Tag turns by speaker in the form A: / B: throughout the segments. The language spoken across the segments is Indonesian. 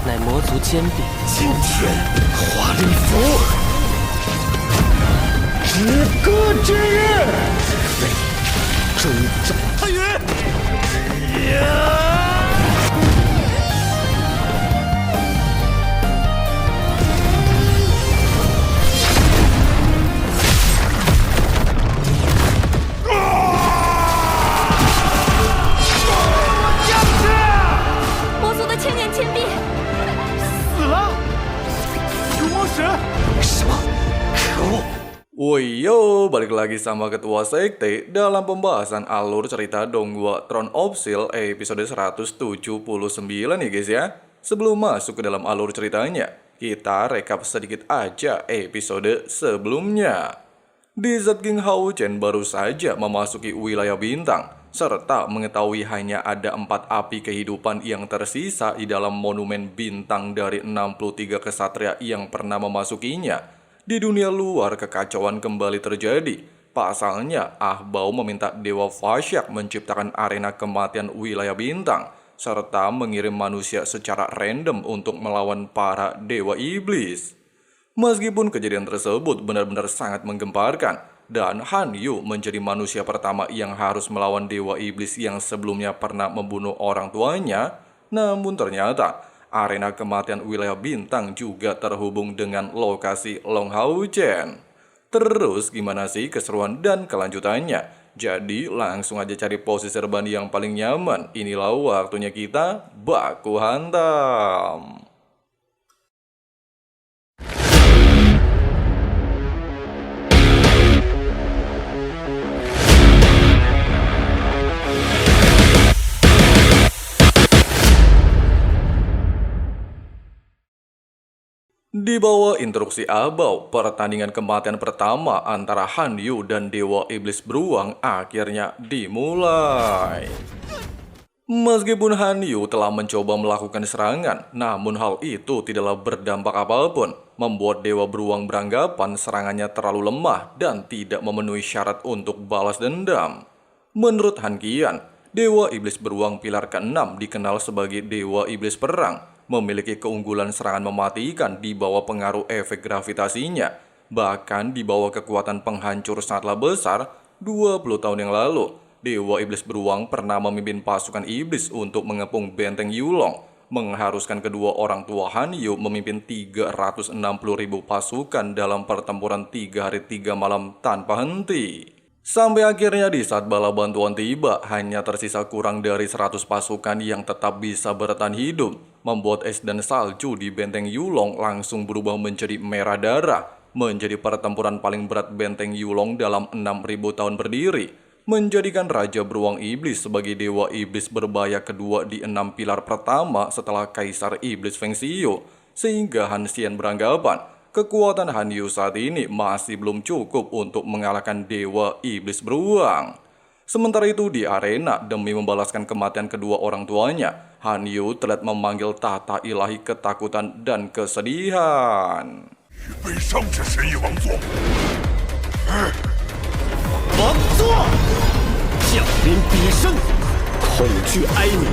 A: 乃魔族坚壁。
B: 今天华丽符，止戈之日，征战太远。
C: 魔族的千年坚壁
B: 死了！除魔石！什么？可恶！
D: Woi yo, balik lagi sama Ketua Sekte dalam pembahasan alur cerita Donghua Throne of Steel episode 179 ya guys ya. Sebelum masuk ke dalam alur ceritanya, kita rekap sedikit aja episode sebelumnya. Di Zat King Hao Chen baru saja memasuki wilayah bintang, serta mengetahui hanya ada 4 api kehidupan yang tersisa di dalam monumen bintang dari 63 kesatria yang pernah memasukinya. Di dunia luar kekacauan kembali terjadi. Pasalnya, Ahbao meminta Dewa Fasyak menciptakan arena kematian wilayah bintang, serta mengirim manusia secara random untuk melawan para Dewa Iblis. Meskipun kejadian tersebut benar-benar sangat menggemparkan, dan Han Yu menjadi manusia pertama yang harus melawan Dewa Iblis yang sebelumnya pernah membunuh orang tuanya, namun ternyata arena kematian wilayah bintang juga terhubung dengan lokasi Long Hao Chen. Terus gimana sih keseruan dan kelanjutannya? Jadi langsung aja cari posisi rebahan yang paling nyaman. Inilah waktunya kita baku hantam. Di bawah instruksi Ahbao, pertandingan kematian pertama antara Han Yu dan Dewa Iblis Beruang akhirnya dimulai. Meskipun Han Yu telah mencoba melakukan serangan, namun hal itu tidaklah berdampak apapun, membuat Dewa Beruang beranggapan serangannya terlalu lemah dan tidak memenuhi syarat untuk balas dendam. Menurut Han Qian, Dewa Iblis Beruang pilar ke-6 dikenal sebagai Dewa Iblis Perang, memiliki keunggulan serangan mematikan di bawah pengaruh efek gravitasinya. Bahkan di bawah kekuatan penghancur sangatlah besar, 20 tahun yang lalu, Dewa Iblis Beruang pernah memimpin pasukan iblis untuk mengepung benteng Yulong, mengharuskan kedua orang tua Han Yu memimpin 360.000 pasukan dalam pertempuran 3 hari 3 malam tanpa henti. Sampai akhirnya di saat bala bantuan tiba, hanya tersisa kurang dari 100 pasukan yang tetap bisa bertahan hidup, membuat es dan salju di benteng Yulong langsung berubah menjadi merah darah, menjadi pertempuran paling berat benteng Yulong dalam 6.000 tahun berdiri, menjadikan Raja Beruang Iblis sebagai Dewa Iblis berbahaya kedua di 6 pilar pertama setelah Kaisar Iblis Feng Xiu, sehingga Han Xian beranggapan kekuatan Han Yu saat ini masih belum cukup untuk mengalahkan Dewa Iblis Beruang. Sementara itu di arena, demi membalaskan kematian kedua orang tuanya, Han Yu terlihat memanggil tahta ilahi ketakutan dan kesedihan.
B: 悲伤之神与王座，王座，降临彼生，恐惧哀鸣。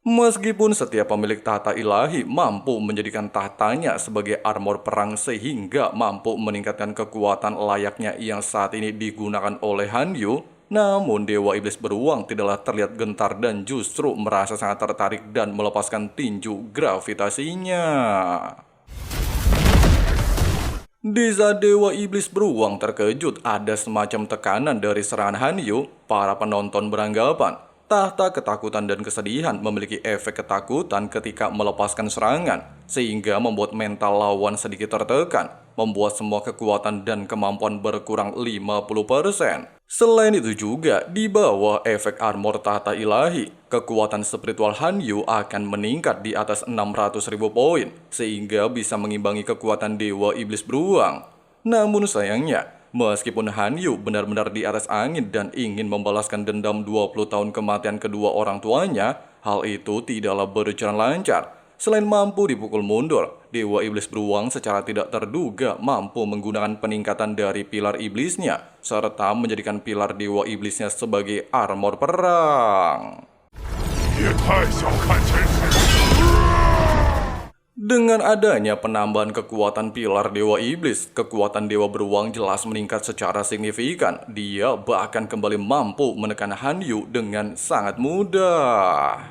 D: Meskipun setiap pemilik tahta ilahi mampu menjadikan tahtanya sebagai armor perang sehingga mampu meningkatkan kekuatan layaknya yang saat ini digunakan oleh Han Yu, namun Dewa Iblis Beruang tidaklah terlihat gentar dan justru merasa sangat tertarik dan melepaskan tinju gravitasinya. Di saat Dewa Iblis Beruang terkejut ada semacam tekanan dari serangan Han Yu, para penonton beranggapan tahta ketakutan dan kesedihan memiliki efek ketakutan ketika melepaskan serangan, sehingga membuat mental lawan sedikit tertekan, membuat semua kekuatan dan kemampuan berkurang 50%. Selain itu juga, di bawah efek armor tahta ilahi, kekuatan spiritual Han Yu akan meningkat di atas 600.000 poin, sehingga bisa mengimbangi kekuatan Dewa Iblis Beruang. Namun sayangnya, meskipun Han Yu benar-benar di atas angin dan ingin membalaskan dendam 20 tahun kematian kedua orang tuanya, hal itu tidaklah berjalan lancar. Selain mampu dipukul mundur, Dewa Iblis Beruang secara tidak terduga mampu menggunakan peningkatan dari pilar iblisnya, serta menjadikan pilar Dewa Iblisnya sebagai armor perang.
A: 别太小看前世。
D: Dengan adanya penambahan kekuatan pilar Dewa Iblis, kekuatan Dewa Beruang jelas meningkat secara signifikan. Dia bahkan kembali mampu menekan Han Yu dengan sangat mudah.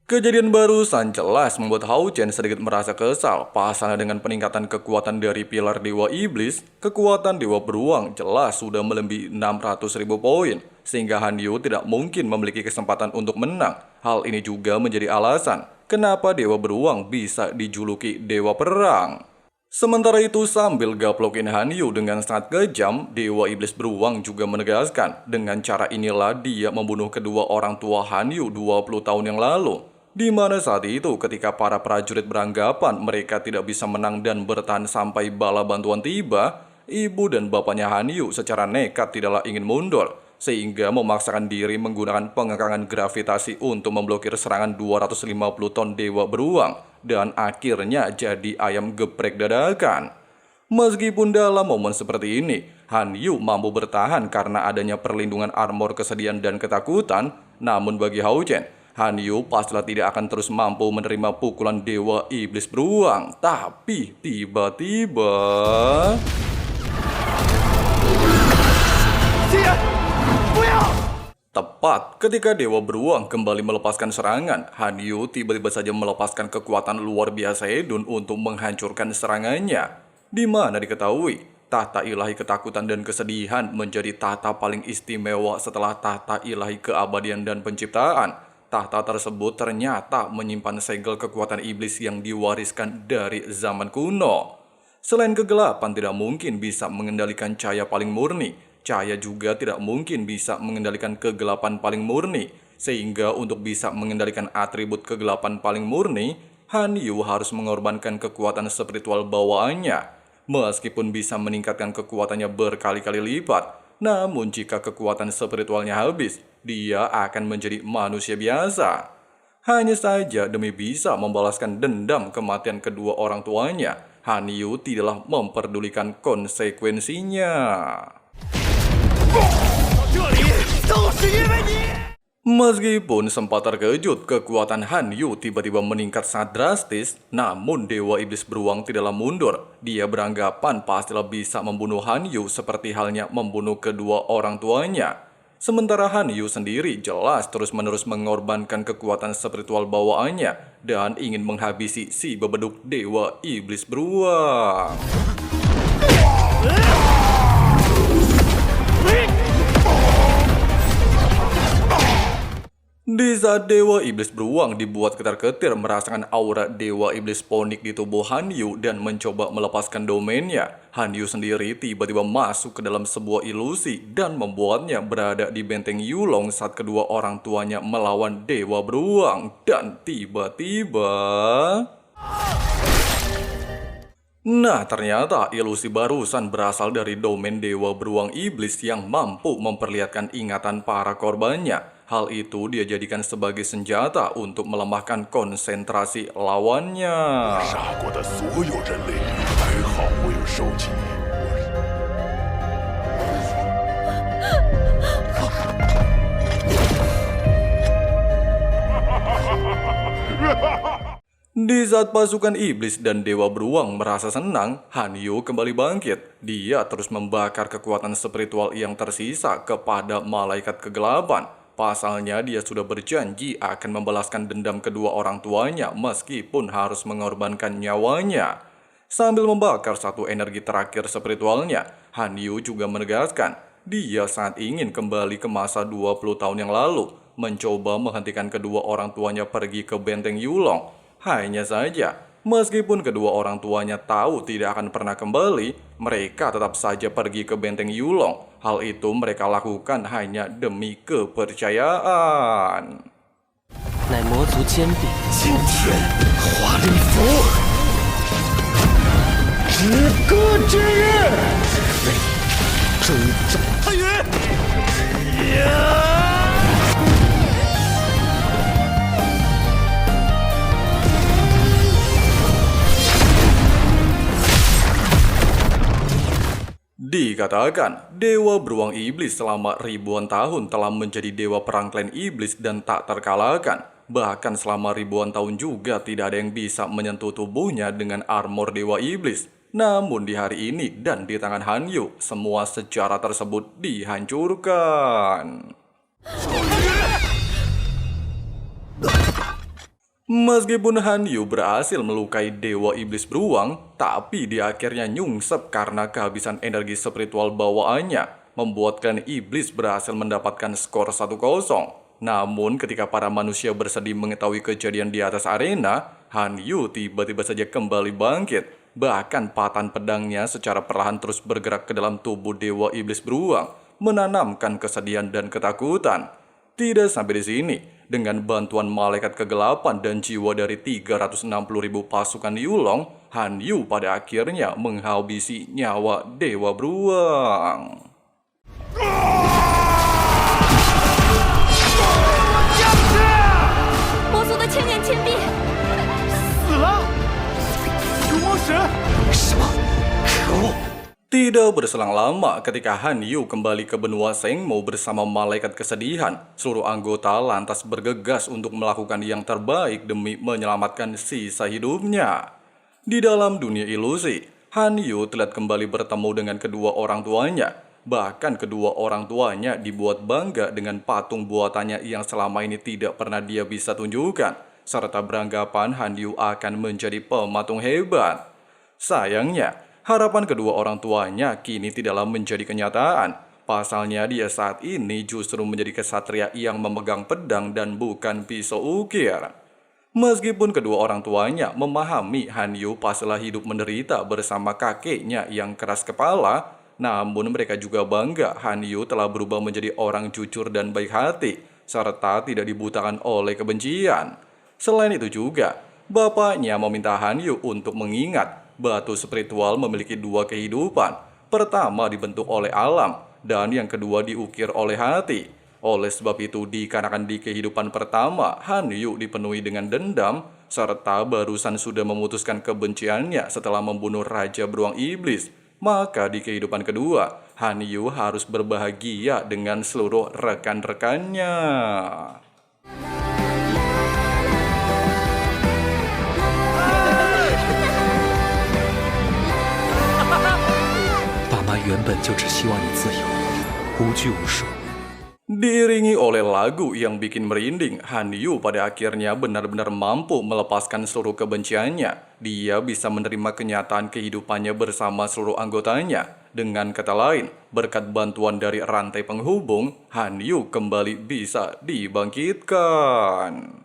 D: Kejadian barusan jelas membuat Hao Chen sedikit merasa kesal. Pasalnya dengan peningkatan kekuatan dari pilar Dewa Iblis, kekuatan Dewa Beruang jelas sudah melebihi 600.000 poin. Sehingga Han Yu tidak mungkin memiliki kesempatan untuk menang. Hal ini juga menjadi alasan kenapa Dewa Beruang bisa dijuluki Dewa Perang. Sementara itu sambil gaplokin Han Yu dengan sangat kejam, Dewa Iblis Beruang juga menegaskan dengan cara inilah dia membunuh kedua orang tua Han Yu 20 tahun yang lalu. Di mana saat itu ketika para prajurit beranggapan mereka tidak bisa menang dan bertahan sampai bala bantuan tiba, ibu dan bapaknya Han Yu secara nekat tidaklah ingin mundur, sehingga memaksakan diri menggunakan pengekangan gravitasi untuk memblokir serangan 250 ton Dewa Beruang dan akhirnya jadi ayam geprek dadakan. Meskipun dalam momen seperti ini, Han Yu mampu bertahan karena adanya perlindungan armor kesedihan dan ketakutan, namun bagi Hao Chen, Han Yu pastilah tidak akan terus mampu menerima pukulan Dewa Iblis Beruang. Tapi tiba-tiba... Tepat ketika Dewa Beruang kembali melepaskan serangan, Han Yu tiba-tiba saja melepaskan kekuatan luar biasa Hedun untuk menghancurkan serangannya. Di mana diketahui, tahta ilahi ketakutan dan kesedihan menjadi tahta paling istimewa setelah tahta ilahi keabadian dan penciptaan. Tahta tersebut ternyata menyimpan segel kekuatan iblis yang diwariskan dari zaman kuno. Selain kegelapan tidak mungkin bisa mengendalikan cahaya paling murni, cahaya juga tidak mungkin bisa mengendalikan kegelapan paling murni. Sehingga untuk bisa mengendalikan atribut kegelapan paling murni, Han Yu harus mengorbankan kekuatan spiritual bawaannya. Meskipun bisa meningkatkan kekuatannya berkali-kali lipat, namun jika kekuatan spiritualnya habis, dia akan menjadi manusia biasa. Hanya saja demi bisa membalaskan dendam kematian kedua orang tuanya, Han Yu tidaklah memperdulikan konsekuensinya. Meskipun sempat terkejut, kekuatan Han Yu tiba-tiba meningkat sangat drastis, namun Dewa Iblis Beruang tidaklah mundur. Dia beranggapan pastilah bisa membunuh Han Yu seperti halnya membunuh kedua orang tuanya. Sementara Han Yu sendiri jelas terus-menerus mengorbankan kekuatan spiritual bawaannya dan ingin menghabisi si bebeduk Dewa Iblis Beruang. Di saat Dewa Iblis Beruang dibuat ketar-ketir merasakan aura Dewa Iblis Ponik di tubuh Han Yu dan mencoba melepaskan domainnya, Han Yu sendiri tiba-tiba masuk ke dalam sebuah ilusi dan membuatnya berada di benteng Yulong saat kedua orang tuanya melawan Dewa Beruang. Dan tiba-tiba... Nah, ternyata ilusi barusan berasal dari domain Dewa Beruang Iblis yang mampu memperlihatkan ingatan para korbannya. Hal itu dia jadikan sebagai senjata untuk melemahkan konsentrasi lawannya. Di saat pasukan iblis dan Dewa Beruang merasa senang, Han Yu kembali bangkit. Dia terus membakar kekuatan spiritual yang tersisa kepada malaikat kegelapan. Pasalnya dia sudah berjanji akan membalaskan dendam kedua orang tuanya meskipun harus mengorbankan nyawanya. Sambil membakar satu energi terakhir spiritualnya, Han Yu juga menegaskan dia sangat ingin kembali ke masa 20 tahun yang lalu, mencoba menghentikan kedua orang tuanya pergi ke benteng Yulong. Hanya saja, meskipun kedua orang tuanya tahu tidak akan pernah kembali, mereka tetap saja pergi ke benteng Yulong. Hal itu mereka lakukan hanya demi kepercayaan.
B: 乃魔族坚壁，今天华丽符，止戈之日，追斩太云。
D: dikatakan, Dewa Beruang Iblis selama ribuan tahun telah menjadi dewa perang klan iblis dan tak terkalahkan. Bahkan selama ribuan tahun juga tidak ada yang bisa menyentuh tubuhnya dengan armor Dewa Iblis. Namun di hari ini dan di tangan Han Yu, semua sejarah tersebut dihancurkan. Meskipun Han Yu berhasil melukai Dewa Iblis Beruang, tapi dia akhirnya nyungsep karena kehabisan energi spiritual bawaannya, membuat klan iblis berhasil mendapatkan skor 1-0. Namun ketika para manusia bersedih mengetahui kejadian di atas arena, Han Yu tiba-tiba saja kembali bangkit. Bahkan patahan pedangnya secara perlahan terus bergerak ke dalam tubuh Dewa Iblis Beruang, menanamkan kesedihan dan ketakutan. Tidak sampai di sini, dengan bantuan malaikat kegelapan dan jiwa dari 360.000 pasukan Yulong, Han Yu pada akhirnya menghabisi nyawa Dewa Beruang.
C: 魔族的千年千臂，
A: 死了！烛魔石，
B: 什么？可恶！
D: Tidak berselang lama ketika Han Yu kembali ke benua Sengmo bersama malaikat kesedihan, seluruh anggota lantas bergegas untuk melakukan yang terbaik demi menyelamatkan sisa hidupnya. Di dalam dunia ilusi, Han Yu telah kembali bertemu dengan kedua orang tuanya. Bahkan kedua orang tuanya dibuat bangga dengan patung buatannya yang selama ini tidak pernah dia bisa tunjukkan, serta beranggapan Han Yu akan menjadi pematung hebat. Sayangnya, harapan kedua orang tuanya kini tidaklah menjadi kenyataan. Pasalnya dia saat ini justru menjadi kesatria yang memegang pedang dan bukan pisau ukir. Meskipun kedua orang tuanya memahami Han Yu pastilah hidup menderita bersama kakeknya yang keras kepala, namun mereka juga bangga Han Yu telah berubah menjadi orang jujur dan baik hati, serta tidak dibutakan oleh kebencian. Selain itu juga, bapaknya meminta Han Yu untuk mengingat batu spiritual memiliki dua kehidupan. Pertama dibentuk oleh alam, dan yang kedua diukir oleh hati. Oleh sebab itu dikarenakan di kehidupan pertama, Han Yu dipenuhi dengan dendam, serta barusan sudah memutuskan kebenciannya setelah membunuh Raja Beruang Iblis. Maka di kehidupan kedua, Han Yu harus berbahagia dengan seluruh rekan-rekannya.
B: 原本就只希望你自由，无拘无束。
D: Diiringi oleh lagu yang bikin merinding, Han Yu pada akhirnya benar-benar mampu melepaskan seluruh kebenciannya. Dia bisa menerima kenyataan kehidupannya bersama seluruh anggotanya. Dengan kata lain, berkat bantuan dari rantai penghubung, Han Yu kembali bisa dibangkitkan.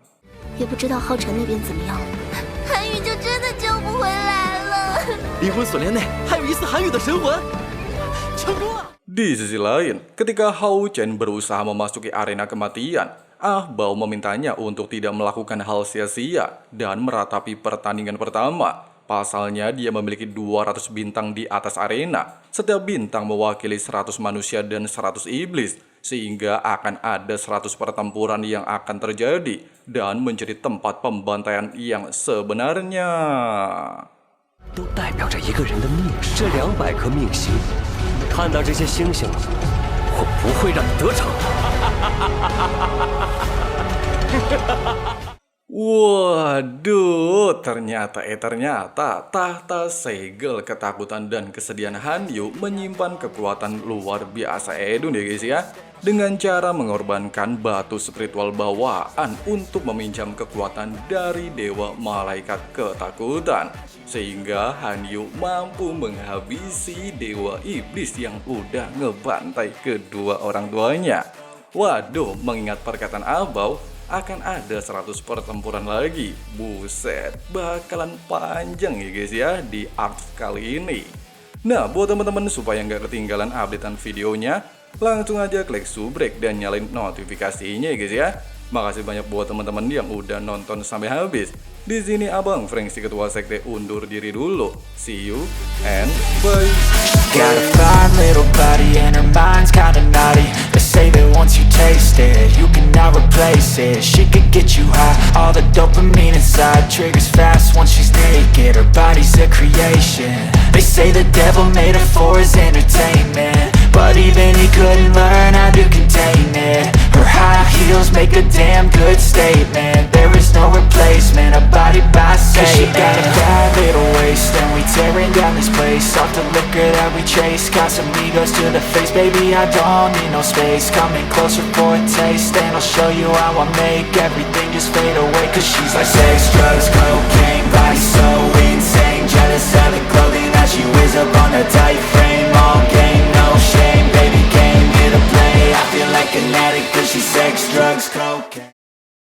C: 也不知道浩辰那边怎么样，韩宇就真的救不回来了。
B: 灵魂锁链内还有疑似韩语的神魂。
D: Di sisi lain, ketika Hao Chen berusaha memasuki arena kematian, Ah Bao memintanya untuk tidak melakukan hal sia-sia dan meratapi pertandingan pertama. Pasalnya dia memiliki 200 bintang di atas arena. Setiap bintang mewakili 100 manusia dan 100 iblis, sehingga akan ada 100 pertempuran yang akan terjadi dan menjadi tempat pembantaian yang sebenarnya.
B: 都代表着一个人的命，这200颗命星。 看到这些星星，我不会让你得逞。
D: Waduh, ternyata tahta segel ketakutan dan kesedihan Han Yu menyimpan kekuatan luar biasa edun ya guys ya. Dengan cara mengorbankan batu spiritual bawaan untuk meminjam kekuatan dari dewa malaikat ketakutan. Sehingga Han Yu mampu menghabisi dewa iblis yang udah ngebantai kedua orang tuanya. Waduh, mengingat perkataan Abau, akan ada 100 pertempuran lagi. Buset, bakalan panjang ya guys ya di arc kali ini. Nah, buat teman-teman supaya nggak ketinggalan updatean videonya, langsung aja klik subrek dan nyalain notifikasinya ya guys ya. Makasih banyak buat teman-teman yang udah nonton sampai habis. Di sini Abang Frank si ketua sekte undur diri dulu. See you and bye.
E: Got a fine little body and her mind's kinda naughty. They say that once you taste it, you can never replace places. She could get you high, all the dopamine inside triggers fast once she's naked. Her body's a creation. They say the devil made her for his entertainment, but even he couldn't learn how to contain it. Her high heels make a damn good statement. There is no replacement, a body by Satan. 'Cause she got a bad little waist, and we tearing down this place off the liquor that we chase. Got some egos to the face, baby, I don't need no space. Coming closer for a taste, and I'll show you how I make everything just fade away. 'Cause she's like sex, drugs, cocaine, body so insane. Jealous of the clothing that she wears up on her tight frame.